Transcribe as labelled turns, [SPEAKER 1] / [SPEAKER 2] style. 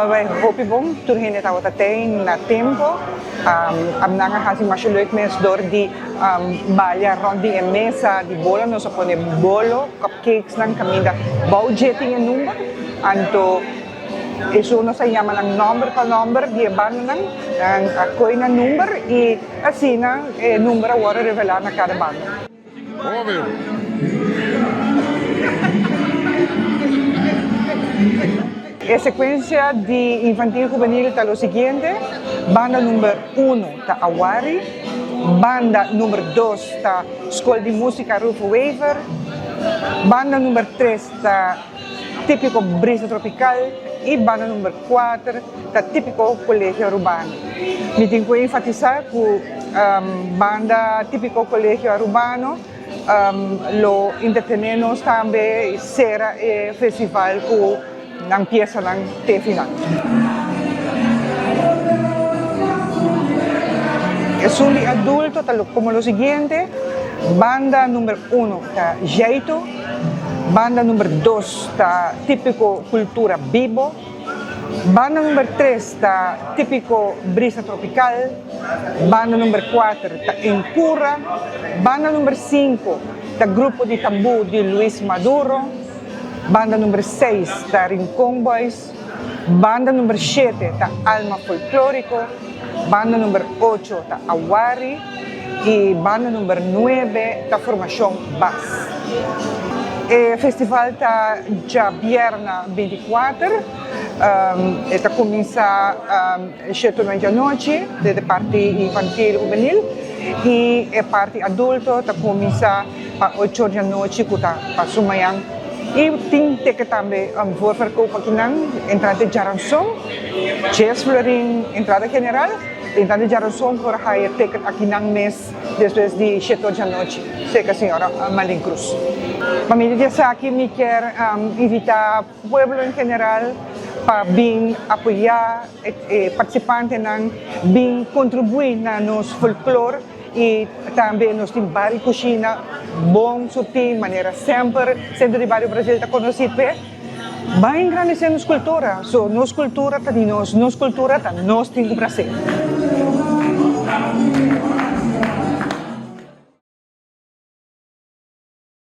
[SPEAKER 1] Wij hopen bom, toen het al wat tijd na tempo, am nanga hasing mas leuk mes door die balya rond die mesa, die bola nos opone bolo, cupcakes nang kamida budgeting en number, anto eso nos se llama ng number pa number, die ban nang ako'y na number, y así na number awara revelar na kada banda.
[SPEAKER 2] Óbvio.
[SPEAKER 1] La secuencia de infantil juvenil está lo siguiente: banda número 1 está Awari, banda número 2 está Escola de Música Rufo Wever, banda número 3 está Típico Brisa Tropical y banda número 4 está Típico Colegio Urbano. Me tengo que enfatizar que banda Típico Colegio Urbano lo entretenemos también será festival que ng pieza ng T-Final. Es un adulto, como lo siguiente: banda número 1 está Jeito, banda número 2 está Típico Cultura Vivo, banda número 3 está Típico Brisa Tropical, banda número 4 está Encurra, banda número 5 está Grupo de Tambú de Luis Maduro, banda número 6 está Rincón Boys, banda número 7 está Alma Folclórico, banda número 8 está Awari y banda número 9 está Formación Bass. El festival está ya viernes 24, está comienza 7 de la noche de parte infantil juvenil y la parte adulto está comienza a 8 de la noche para sumayang. E tem que também voorverkoop aqui na entrada de Jaranson, Chess Florin, entrada general, entrada de Jaranson por hire ticket aqui na mês depois de 7 de noite, sei que a senhora Malin Cruz. Família de Saki me quer invitar o povo em geral para vir apoiar participantes, vir contribuir na nosso folclore. E também nós temos várias cozinhas bom, sutil, maneira sempre, centro de vários Brasil está conhecido bem grande ser nossa cultura, so nossa cultura está de nós, nossa cultura está nós tem o Brasil.